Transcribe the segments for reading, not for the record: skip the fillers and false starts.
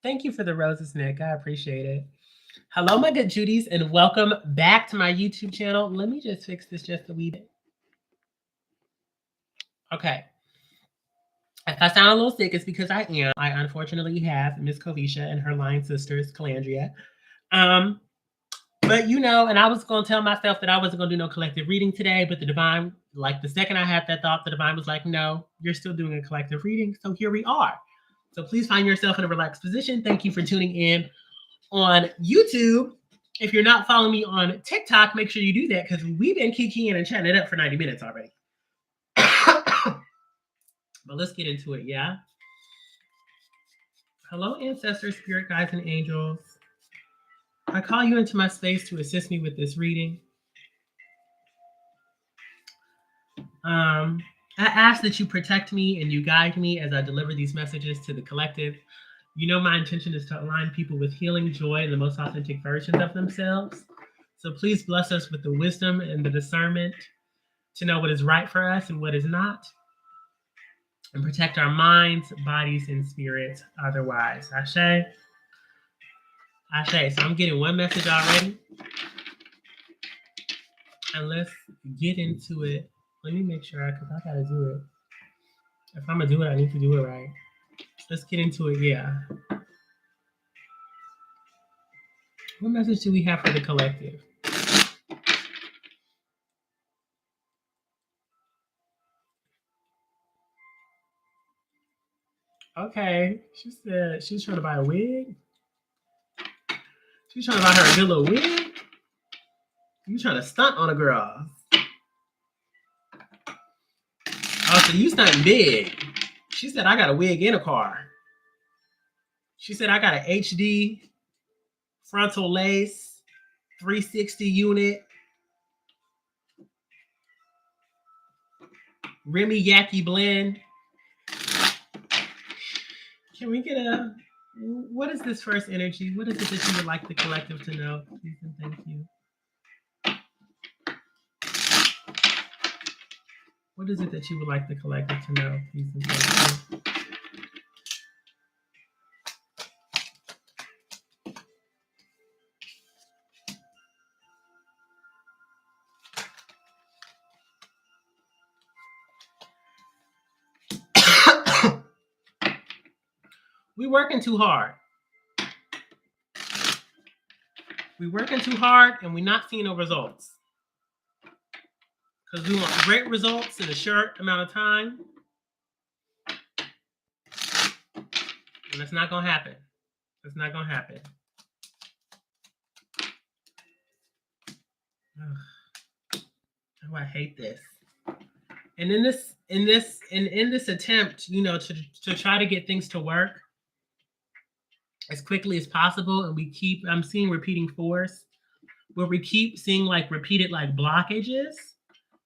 Thank you for the roses, Nick. I appreciate it. Hello, my good Judies, and welcome back to my YouTube channel. Let me just fix this just a wee bit. Okay. If I sound a little sick, it's because I am. I unfortunately have Miss Kovisha and her line sisters, Calandria. Um, but and I was gonna tell myself that I wasn't gonna do no collective reading today, but the divine, like the second I had that thought, the divine was like, no, you're still doing a collective reading. So here we are. So please find yourself in a relaxed position. Thank you for tuning in on YouTube. If you're not following me on TikTok, make sure you do that because we've been kikiing and chatting it up for 90 minutes already. But let's get into it, yeah? Hello, ancestors, spirit guides, and angels. I call you into my space to assist me with this reading. I ask that you protect me and you guide me as I deliver these messages to the collective. You know, my intention is to align people with healing, joy, and the most authentic versions of themselves. So please bless us with the wisdom and the discernment to know what is right for us and what is not, and protect our minds, bodies, and spirits otherwise. Ashe. Ashe. So I'm getting one message already. And let's get into it. Let me make sure, because I got to do it. If I'm going to do it, I need to do it right. Let's get into it, yeah. What message do we have for the collective? Okay. She said she's trying to buy a wig. She's trying to buy her a good little wig. You trying to stunt on a girl. Oh, so you stunting big. She said, I got a wig in a car. She said, I got an HD frontal lace 360 unit. Remy Yaki blend. Can we get a... What is this first energy? What is it that you would like the collective to know? Please and thank you. What is it that you would like the collective to know? Please and thank you. We working too hard. We working too hard and we're not seeing no results. Because we want great results in a short amount of time. And that's not going to happen. It's not going to happen. Ugh. Oh, I hate this. And in this attempt, to try to get things to work as quickly as possible, and I'm seeing repeating force, where we keep seeing like repeated like blockages.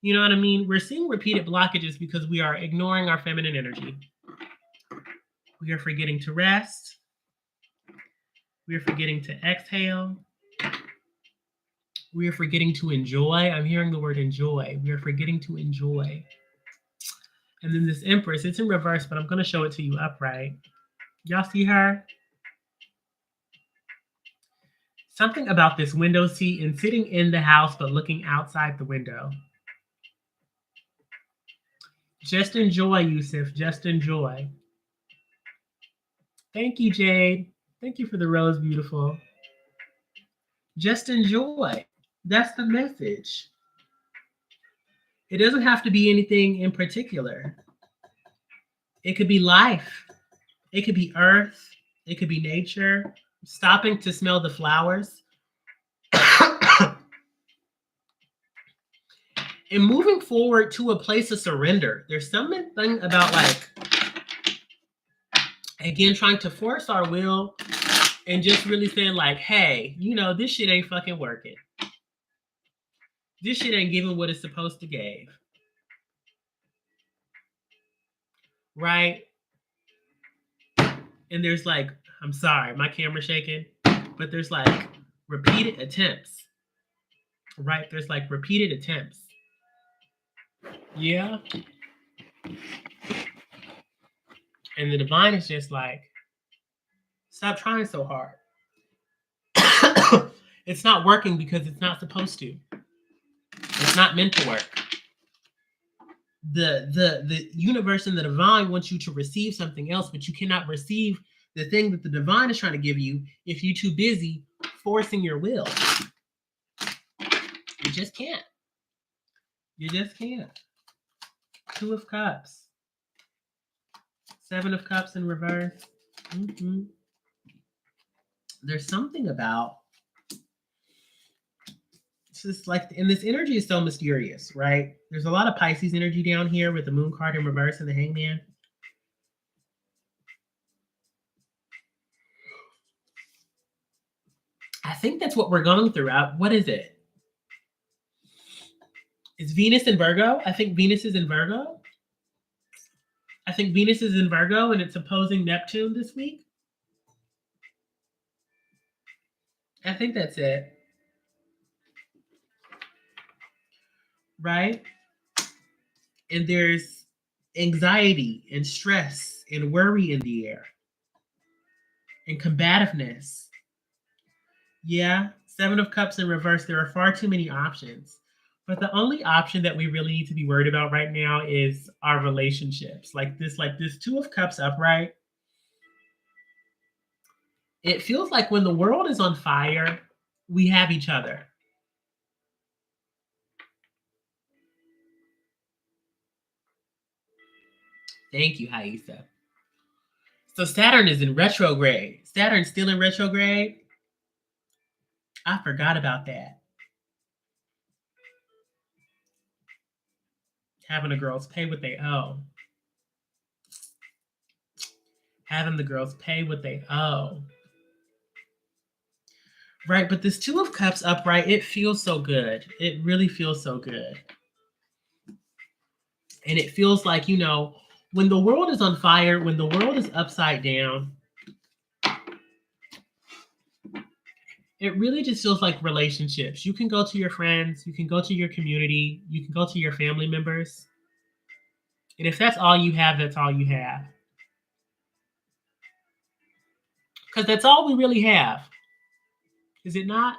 You know what I mean? We're seeing repeated blockages because we are ignoring our feminine energy. We are forgetting to rest. We are forgetting to exhale. We are forgetting to enjoy. I'm hearing the word enjoy. We are forgetting to enjoy. And then this Empress, it's in reverse, but I'm going to show it to you upright. Y'all see her? Something about this window seat and sitting in the house, but looking outside the window. Just enjoy, Yusuf. Just enjoy. Thank you, Jade. Thank you for the rose, beautiful. Just enjoy. That's the message. It doesn't have to be anything in particular. It could be life. It could be earth. It could be nature. Stopping to smell the flowers. And moving forward to a place of surrender. There's something about like, again, trying to force our will and just really saying like, hey, this shit ain't fucking working. This shit ain't giving what it's supposed to give. Right? And there's like, I'm sorry, my camera's shaking, but there's like repeated attempts. Right? There's like repeated attempts. Yeah. And the divine is just like, Stop trying so hard. It's not working because it's not supposed to. It's not meant to work. The universe and the divine wants you to receive something else, but you cannot receive the thing that the divine is trying to give you if you're too busy forcing your will. You just can't. You just can't. 2 of Cups. 7 of Cups in reverse. Mm-hmm. There's something about, it's just like, and this energy is so mysterious, right? There's a lot of Pisces energy down here with the Moon card in reverse and the Hangman. I think that's what we're going through. What is it? Is Venus in Virgo? I think Venus is in Virgo. I think Venus is in Virgo and it's opposing Neptune this week. I think that's it. Right? And there's anxiety and stress and worry in the air and combativeness. Yeah, 7 of Cups in reverse. There are far too many options. But the only option that we really need to be worried about right now is our relationships. Like this 2 of Cups upright. It feels like when the world is on fire, we have each other. Thank you, Haisa. So Saturn is in retrograde. Saturn's still in retrograde. I forgot about that. Having the girls pay what they owe. Having the girls pay what they owe. Right, but this 2 of Cups upright, it feels so good. It really feels so good. And it feels like, you know, when the world is on fire, when the world is upside down, it really just feels like relationships. You can go to your friends, you can go to your community, you can go to your family members. And if that's all you have, that's all you have. Because that's all we really have. Is it not?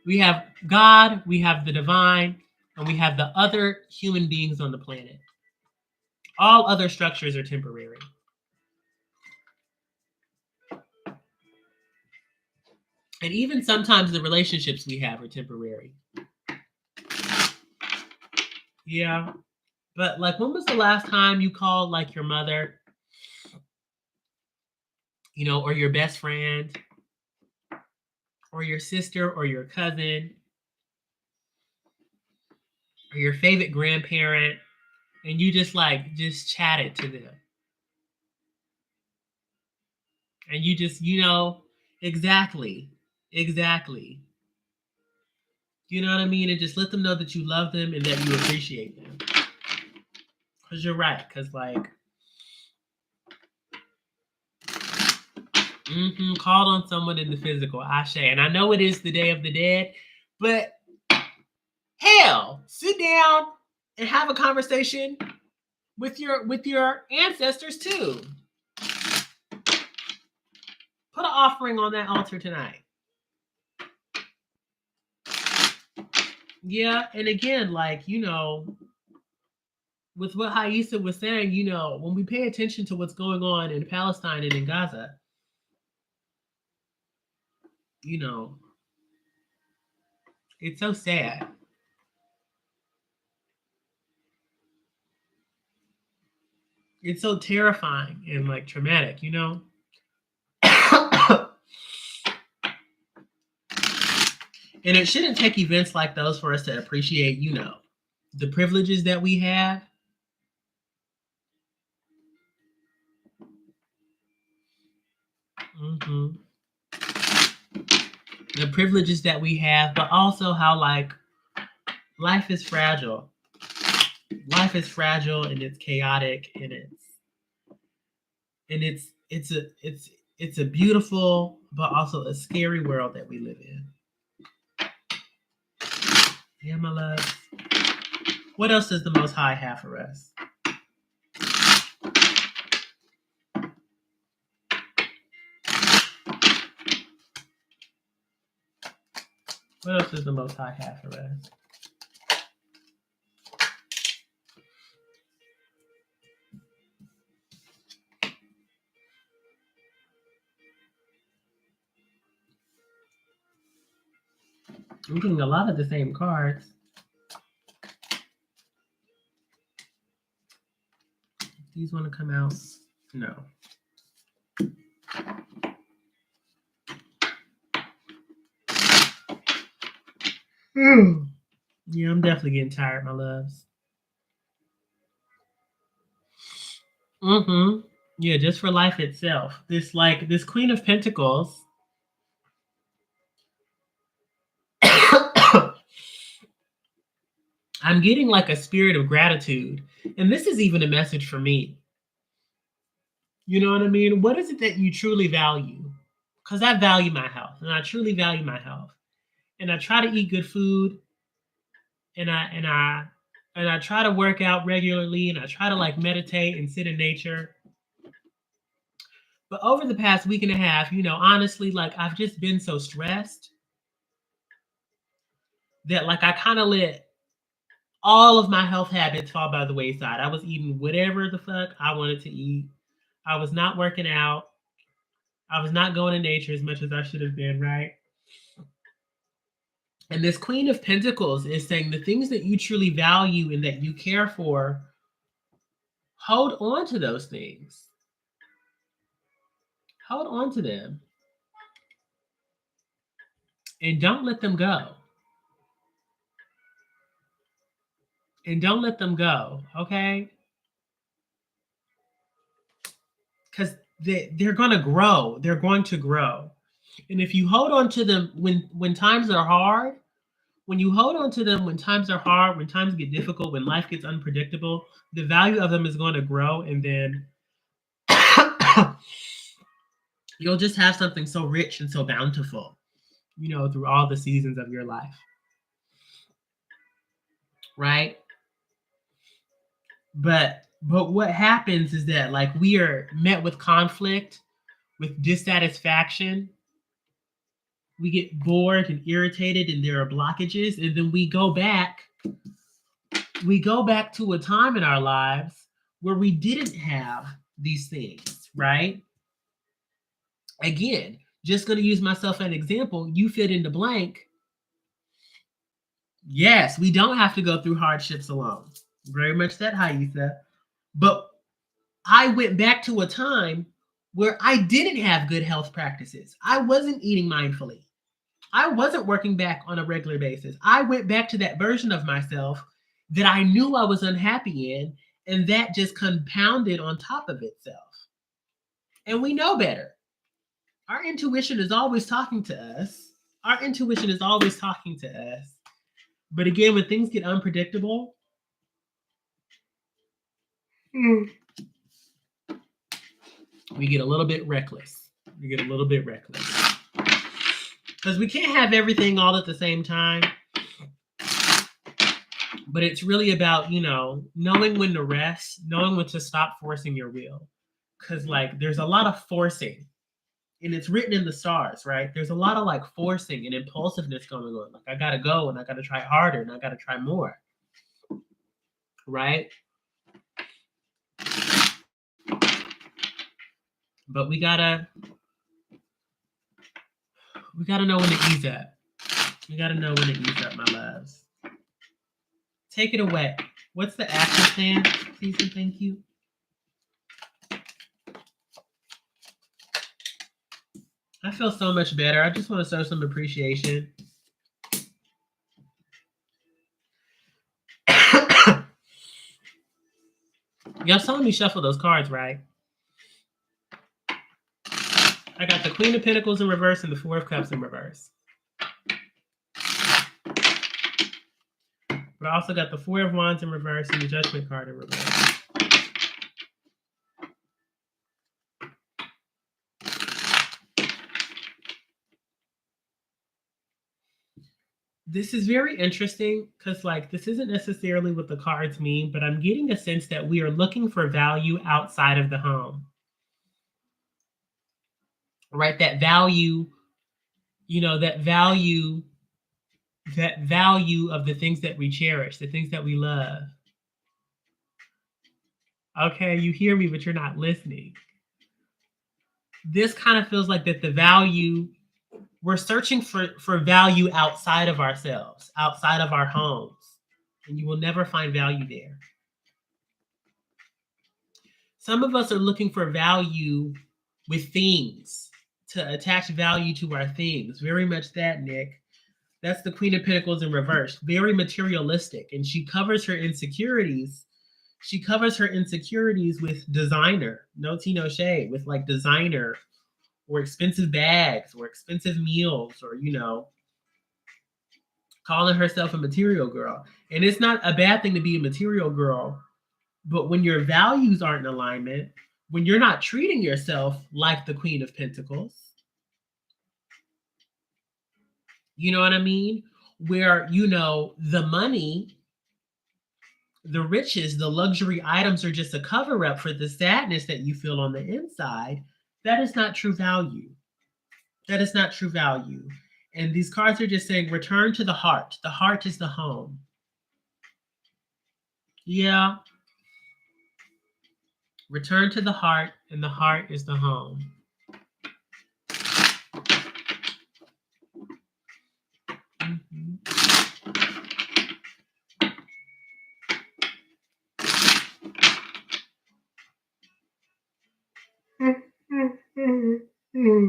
We have God, we have the divine, and we have the other human beings on the planet. All other structures are temporary. And even sometimes the relationships we have are temporary. Yeah. But like, when was the last time you called like your mother, you know, or your best friend, or your sister, or your cousin, or your favorite grandparent, and you just chatted to them? And you just, you know, exactly. You know what I mean? And just let them know that you love them and that you appreciate them. Because you're right. Because, like, called on someone in the physical, Ashe. And I know it is the Day of the Dead, but hell, sit down and have a conversation with your ancestors too. Put an offering on that altar tonight. Yeah, and again, like, you know, with what Haisa was saying, you know, when we pay attention to what's going on in Palestine and in Gaza, you know, it's so sad. It's so terrifying and like traumatic, you know? And it shouldn't take events like those for us to appreciate, you know, the privileges that we have. The privileges that we have, but also how, like, life is fragile. Life is fragile and it's chaotic and it's a beautiful but also a scary world that we live in. Yeah, my love. What else does the Most High have for us? What else does the Most High have for us? I'm getting a lot of the same cards. These want to come out? No. Yeah, I'm definitely getting tired, my loves. Yeah, just for life itself. This Queen of Pentacles. I'm getting like a spirit of gratitude. And this is even a message for me. You know what I mean? What is it that you truly value? Because I value my health, and I truly value my health. And I try to eat good food, and I try to work out regularly, and I try to like meditate and sit in nature. But over the past week and a half, honestly, like I've just been so stressed that like I kind of let all of my health habits fall by the wayside. I was eating whatever the fuck I wanted to eat. I was not working out. I was not going to nature as much as I should have been, right? And this Queen of Pentacles is saying the things that you truly value and that you care for, hold on to those things. Hold on to them. And don't let them go. And don't let them go, okay? Because they're going to grow. They're going to grow. And if you hold on to them when times are hard, when you hold on to them when times are hard, when times get difficult, when life gets unpredictable, the value of them is going to grow. And then you'll just have something so rich and so bountiful, through all the seasons of your life. Right? But what happens is that like we are met with conflict, with dissatisfaction. We get bored and irritated, and there are blockages, and then we go back to a time in our lives where we didn't have these things, right? Again, just going to use myself as an example. You fit in the blank. Yes, we don't have to go through hardships alone. Very much that, Haisa. But I went back to a time where I didn't have good health practices. I wasn't eating mindfully. I wasn't working back on a regular basis. I went back to that version of myself that I knew I was unhappy in, and that just compounded on top of itself. And we know better. Our intuition is always talking to us. Our intuition is always talking to us. But again, when things get unpredictable, we get a little bit reckless. Because we can't have everything all at the same time. But it's really about, knowing when to rest, knowing when to stop forcing your will. Because, like, there's a lot of forcing. And it's written in the stars, right? There's a lot of, like, forcing and impulsiveness going on. Like, I got to go, and I got to try harder, and I got to try more. Right? But we gotta know when to ease up. We gotta know when to ease up, my loves. Take it away. What's the action plan, Season? Thank you. I feel so much better. I just want to show some appreciation. Y'all saw me shuffle those cards, right? I got the Queen of Pentacles in reverse and the Four of Cups in reverse. But I also got the Four of Wands in reverse and the Judgment card in reverse. This is very interesting because, like, this isn't necessarily what the cards mean, but I'm getting a sense that we are looking for value outside of the home. Right? That value, that value that value of the things that we cherish, the things that we love. Okay, you hear me, but you're not listening. This kind of feels like that the value, we're searching for value outside of ourselves, outside of our homes, and you will never find value there. Some of us are looking for value with things, to attach value to our things. Very much that, Nick. That's the Queen of Pentacles in reverse. Very materialistic. And she covers her insecurities. She covers her insecurities with designer. No tea, no shade. With like designer or expensive bags or expensive meals or, calling herself a material girl. And it's not a bad thing to be a material girl. But when your values aren't in alignment, when you're not treating yourself like the Queen of Pentacles, you know what I mean? Where, the money, the riches, the luxury items are just a cover up for the sadness that you feel on the inside. That is not true value. That is not true value. And these cards are just saying, return to the heart. The heart is the home. Yeah. Return to the heart, and the heart is the home. Mm-hmm.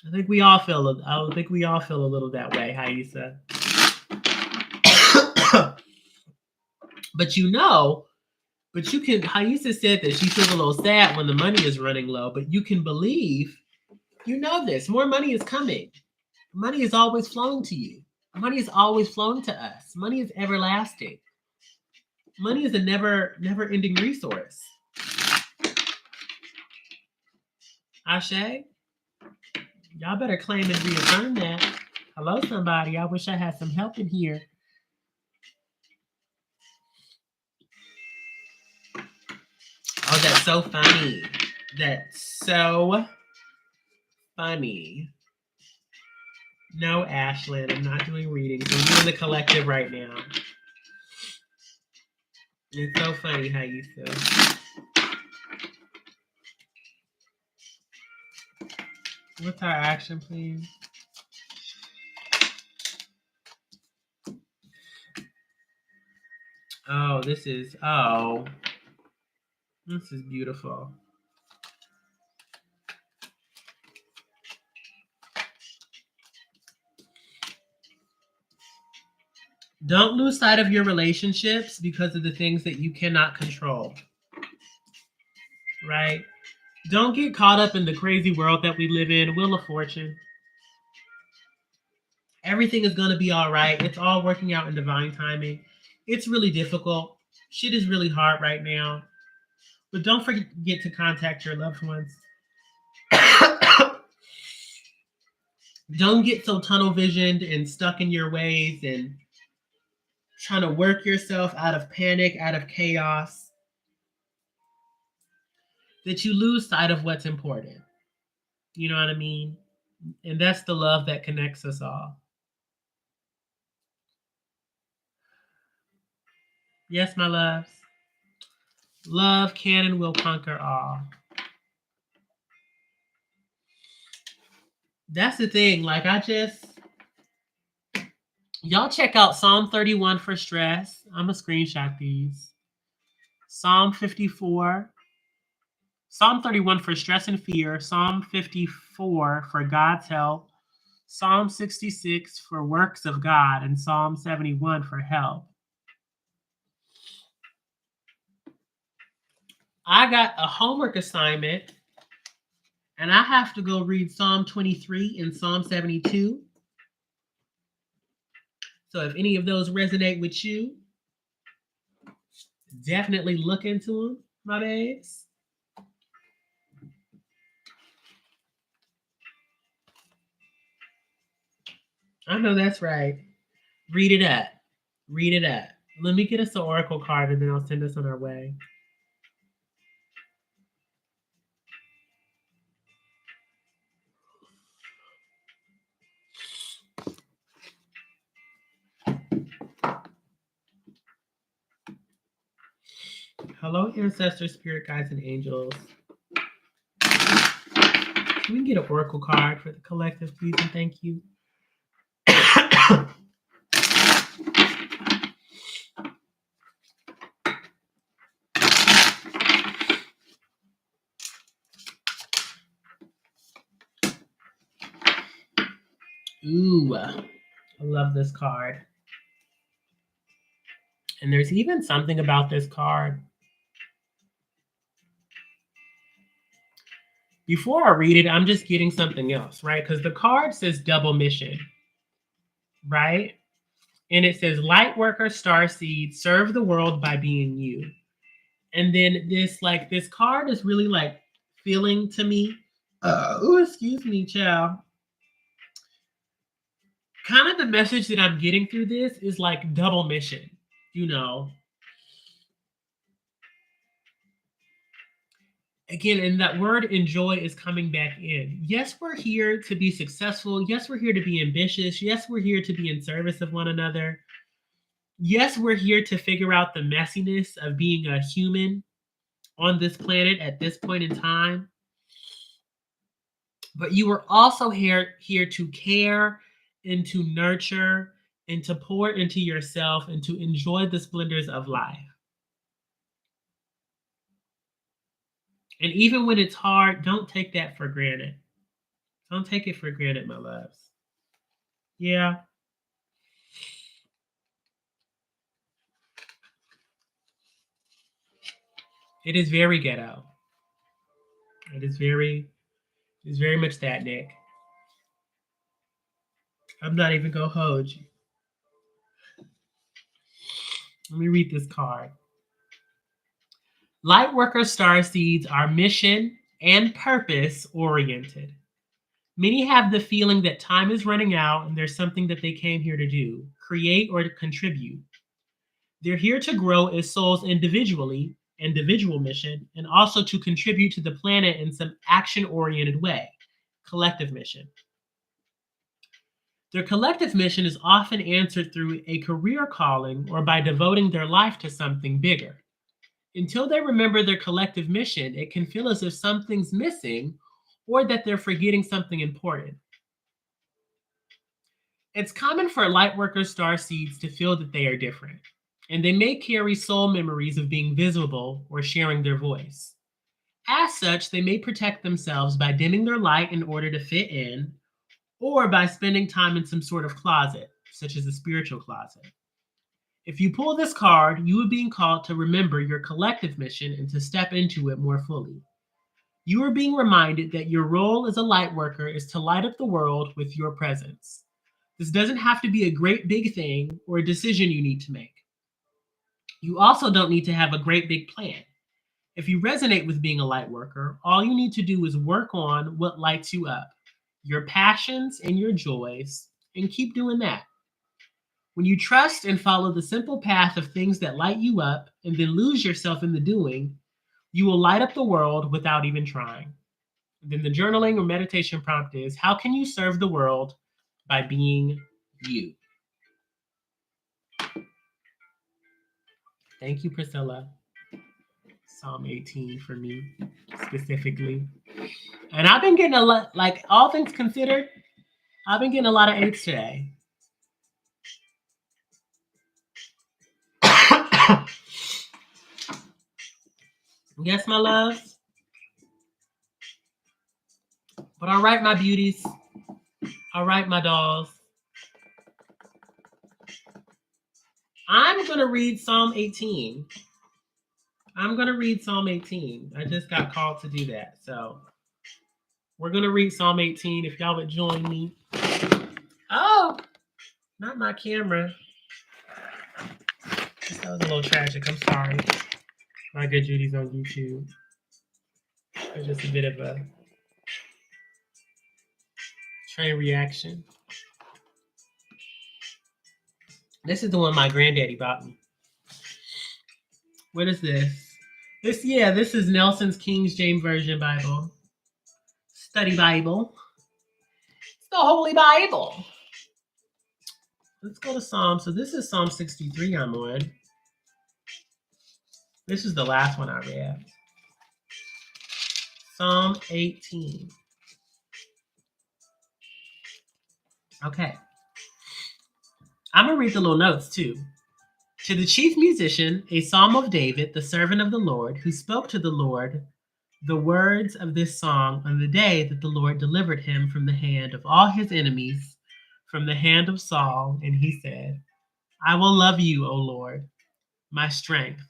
I think we all feel it. I think we all feel a little that way, Haisa. But you can, Haisa said that she feels a little sad when the money is running low, but you can believe, this, more money is coming. Money is always flowing to you. Money is always flowing to us. Money is everlasting. Money is a never-ending resource. Ashe, y'all better claim and reaffirm that. Hello, somebody. I wish I had some help in here. Oh, that's so funny. That's so funny. No, Ashlyn, I'm not doing readings. I'm doing the collective right now. It's so funny how you feel. What's our action, please? Oh, this is beautiful. Don't lose sight of your relationships because of the things that you cannot control. Right? Don't get caught up in the crazy world that we live in. Wheel of Fortune. Everything is going to be all right. It's all working out in divine timing. It's really difficult. Shit is really hard right now. But don't forget to contact your loved ones. Don't get so tunnel visioned and stuck in your ways and trying to work yourself out of panic, out of chaos, that you lose sight of what's important. You know what I mean? And that's the love that connects us all. Yes, my loves. Love can and will conquer all. That's the thing. Like, y'all check out Psalm 31 for stress. I'm going to screenshot these. Psalm 54. Psalm 31 for stress and fear. Psalm 54 for God's help. Psalm 66 for works of God. And Psalm 71 for help. I got a homework assignment, and I have to go read Psalm 23 and Psalm 72. So if any of those resonate with you, definitely look into them, my babes. I know that's right. Read it up. Read it up. Let me get us an oracle card, and then I'll send us on our way. Hello, ancestors, spirit guides, and angels. Can we get an oracle card for the collective, please, and thank you? Ooh, I love this card. And there's even something about this card. Before I read it, I'm just getting something else, right? Because the card says double mission, right? And it says light worker, star seed, serve the world by being you. And then this card is really like feeling to me. Excuse me, child. Kind of the message that I'm getting through this is like double mission, you know. Again, and that word enjoy is coming back in. Yes, we're here to be successful. Yes, we're here to be ambitious. Yes, we're here to be in service of one another. Yes, we're here to figure out the messiness of being a human on this planet at this point in time. But you are also here to care and to nurture and to pour into yourself and to enjoy the splendors of life. And even when it's hard, don't take that for granted. Don't take it for granted, my loves. Yeah. It is very ghetto. It's very much that, Nick. I'm not even gonna hold you. Let me read this card. Lightworker star seeds are mission and purpose oriented. Many have the feeling that time is running out and there's something that they came here to do, create or to contribute. They're here to grow as souls individually, individual mission, and also to contribute to the planet in some action-oriented way, collective mission. Their collective mission is often answered through a career calling or by devoting their life to something bigger. Until they remember their collective mission, it can feel as if something's missing or that they're forgetting something important. It's common for lightworker star seeds to feel that they are different, and they may carry soul memories of being visible or sharing their voice. As such, they may protect themselves by dimming their light in order to fit in, or by spending time in some sort of closet, such as a spiritual closet. If you pull this card, you are being called to remember your collective mission and to step into it more fully. You are being reminded that your role as a light worker is to light up the world with your presence. This doesn't have to be a great big thing or a decision you need to make. You also don't need to have a great big plan. If you resonate with being a light worker, all you need to do is work on what lights you up, your passions and your joys, and keep doing that. When you trust and follow the simple path of things that light you up and then lose yourself in the doing, you will light up the world without even trying. Then the journaling or meditation prompt is, how can you serve the world by being you? Thank you, Priscilla. Psalm 18 for me specifically. And I've been getting a lot, like all things considered, I've been getting a lot of eights today. Yes, my loves. But all right, my beauties. All right, my dolls. I'm going to read Psalm 18. I'm going to read Psalm 18. I just got called to do that. So we're going to read Psalm 18 if y'all would join me. Oh, not my camera. That was a little tragic. I'm sorry. My good Judy's on YouTube. It's just a bit of a train reaction. This is the one my granddaddy bought me. What is this? This is Nelson's King James Version Bible. Study Bible. It's the Holy Bible. Let's go to Psalm. So this is Psalm 63 I'm on. This is the last one I read. Psalm 18. Okay. I'm going to read the little notes too. To the chief musician, a psalm of David, the servant of the Lord, who spoke to the Lord the words of this song on the day that the Lord delivered him from the hand of all his enemies, from the hand of Saul. And he said, I will love you, O Lord, my strength.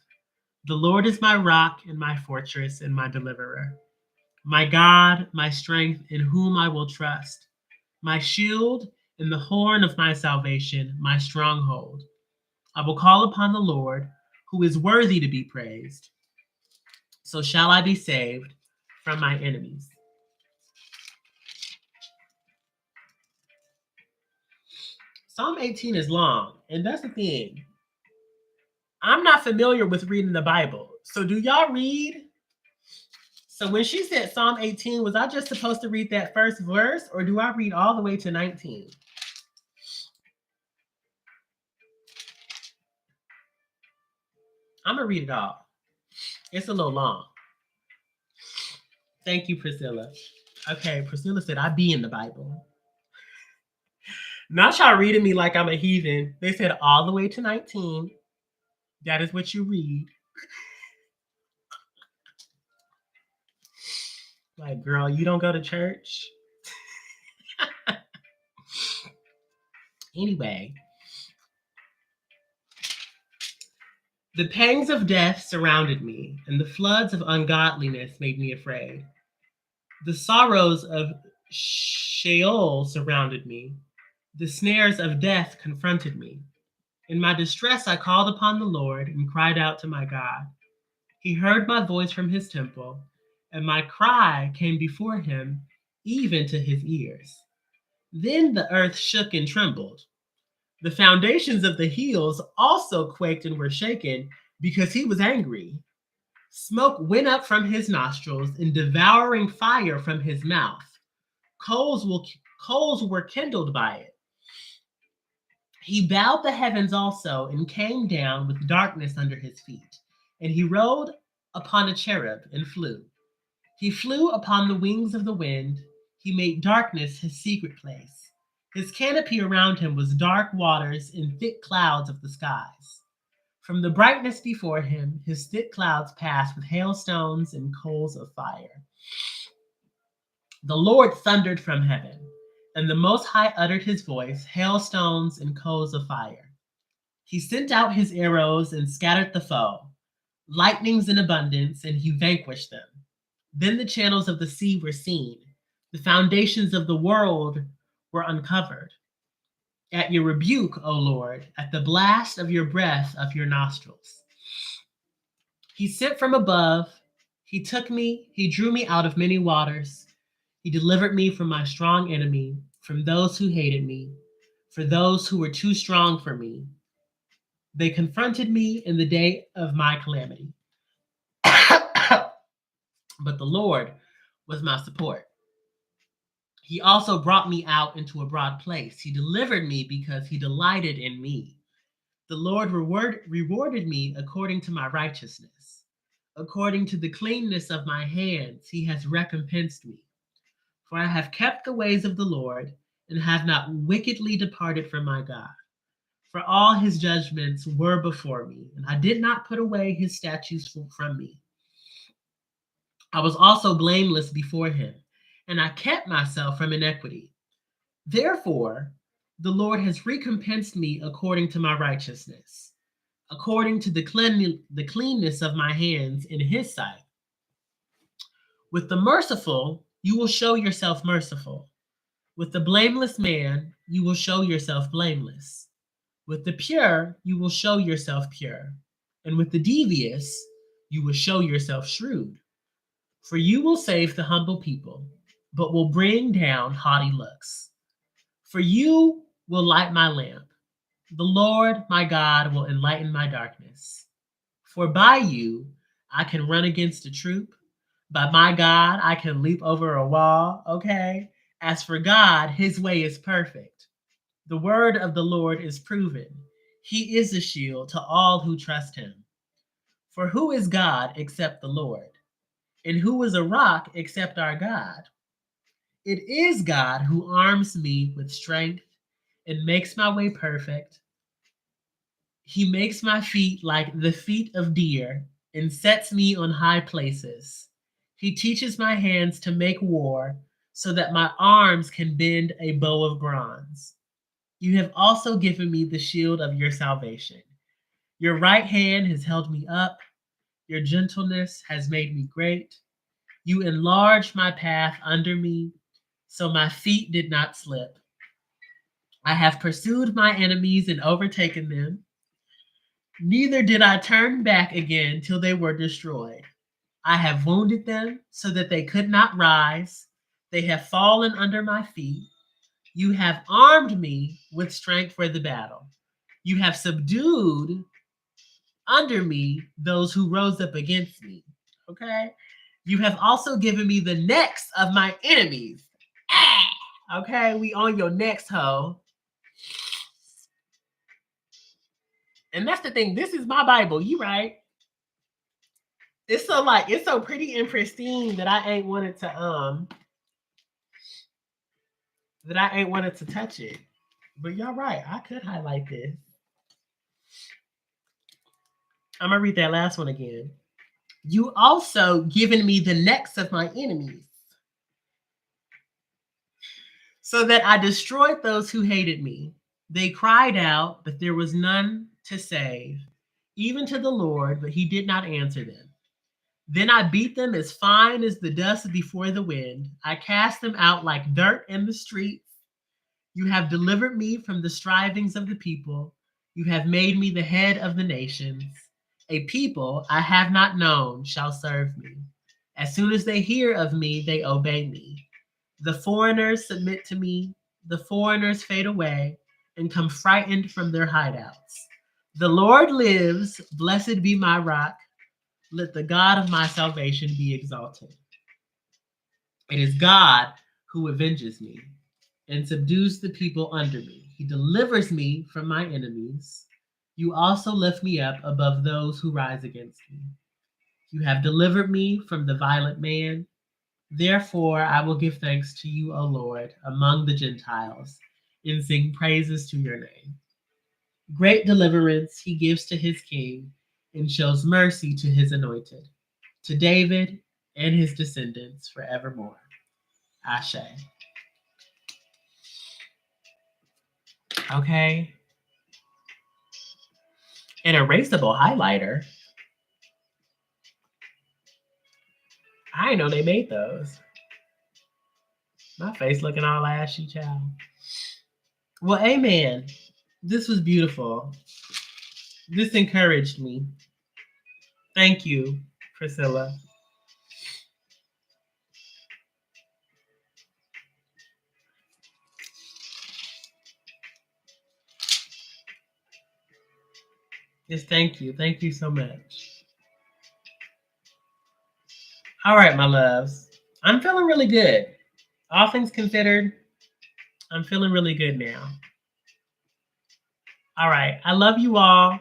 The Lord is my rock and my fortress and my deliverer. My God, my strength, in whom I will trust. My shield and the horn of my salvation, my stronghold. I will call upon the Lord, who is worthy to be praised. So shall I be saved from my enemies. Psalm 18 is long, and that's the thing. I'm not familiar with reading the Bible. So do y'all read? So when she said Psalm 18, was I just supposed to read that first verse, or do I read all the way to 19? I'm going to read it all. It's a little long. Thank you, Priscilla. Okay, Priscilla said, I be in the Bible. Not y'all reading me like I'm a heathen. They said all the way to 19. That is what you read. Like, girl, you don't go to church? Anyway. The pangs of death surrounded me, and the floods of ungodliness made me afraid. The sorrows of Sheol surrounded me. The snares of death confronted me. In my distress, I called upon the Lord and cried out to my God. He heard my voice from his temple, and my cry came before him, even to his ears. Then the earth shook and trembled. The foundations of the hills also quaked and were shaken because he was angry. Smoke went up from his nostrils and devouring fire from his mouth. Coals were kindled by it. He bowed the heavens also and came down with darkness under his feet. And he rode upon a cherub and flew. He flew upon the wings of the wind. He made darkness his secret place. His canopy around him was dark waters and thick clouds of the skies. From the brightness before him, his thick clouds passed with hailstones and coals of fire. The Lord thundered from heaven, and the Most High uttered his voice, hailstones and coals of fire. He sent out his arrows and scattered the foe, lightnings in abundance, and he vanquished them. Then the channels of the sea were seen. The foundations of the world were uncovered. At your rebuke, O Lord, at the blast of your breath of your nostrils. He sent from above. He took me. He drew me out of many waters. He delivered me from my strong enemy, from those who hated me, for those who were too strong for me. They confronted me in the day of my calamity. But the Lord was my support. He also brought me out into a broad place. He delivered me because he delighted in me. The Lord rewarded me according to my righteousness. According to the cleanness of my hands, he has recompensed me. For I have kept the ways of the Lord and have not wickedly departed from my God. For all his judgments were before me, and I did not put away his statutes from me. I was also blameless before him, and I kept myself from iniquity. Therefore, the Lord has recompensed me according to my righteousness, according to the cleanness of my hands in his sight. With the merciful, you will show yourself merciful. With the blameless man, you will show yourself blameless. With the pure, you will show yourself pure. And with the devious, you will show yourself shrewd. For you will save the humble people, but will bring down haughty looks. For you will light my lamp. The Lord my God will enlighten my darkness. For by you I can run against a troop. By my God I can leap over a wall. Okay. As for God, his way is perfect. The word of the Lord is proven. He is a shield to all who trust him. For who is God except the Lord? And who is a rock except our God? It is God who arms me with strength and makes my way perfect. He makes my feet like the feet of deer and sets me on high places. He teaches my hands to make war so that my arms can bend a bow of bronze. You have also given me the shield of your salvation. Your right hand has held me up. Your gentleness has made me great. You enlarged my path under me so my feet did not slip. I have pursued my enemies and overtaken them. Neither did I turn back again till they were destroyed. I have wounded them so that they could not rise. They have fallen under my feet. You have armed me with strength for the battle. You have subdued under me those who rose up against me. Okay? You have also given me the necks of my enemies. Ah! Okay, we on your next hoe. And that's the thing. This is my Bible. You right. It's so pretty and pristine that I ain't wanted to touch it. But y'all right. I could highlight this. I'm gonna read that last one again. You also given me the necks of my enemies, so that I destroyed those who hated me. They cried out, but there was none to save, even to the Lord, but he did not answer them. Then I beat them as fine as the dust before the wind. I cast them out like dirt in the streets. You have delivered me from the strivings of the people. You have made me the head of the nations. A people I have not known shall serve me. As soon as they hear of me, they obey me. The foreigners submit to me. The foreigners fade away and come frightened from their hideouts. The Lord lives. Blessed be my rock. Let the God of my salvation be exalted. It is God who avenges me and subdues the people under me. He delivers me from my enemies. You also lift me up above those who rise against me. You have delivered me from the violent man. Therefore, I will give thanks to you, O Lord, among the Gentiles, and sing praises to your name. Great deliverance he gives to his king and shows mercy to his anointed, to David and his descendants forevermore. Ashe. Okay. An erasable highlighter. I didn't know they made those. My face looking all ashy, child. Well, amen. This was beautiful. This encouraged me. Thank you, Priscilla. Yes, thank you. Thank you so much. All right, my loves. I'm feeling really good. All things considered, I'm feeling really good now. All right. I love you all.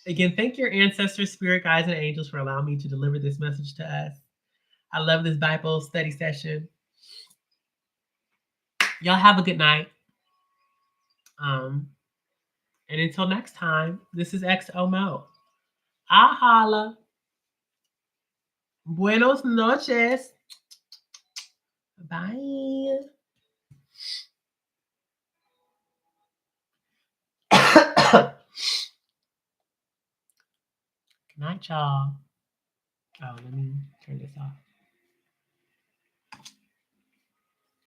Again, thank your ancestors, spirit guides, and angels for allowing me to deliver this message to us. I love this Bible study session. Y'all have a good night. And until next time, this is XOMO. Ahala. Buenos noches. Bye. Good night, y'all. Oh, let me turn this off.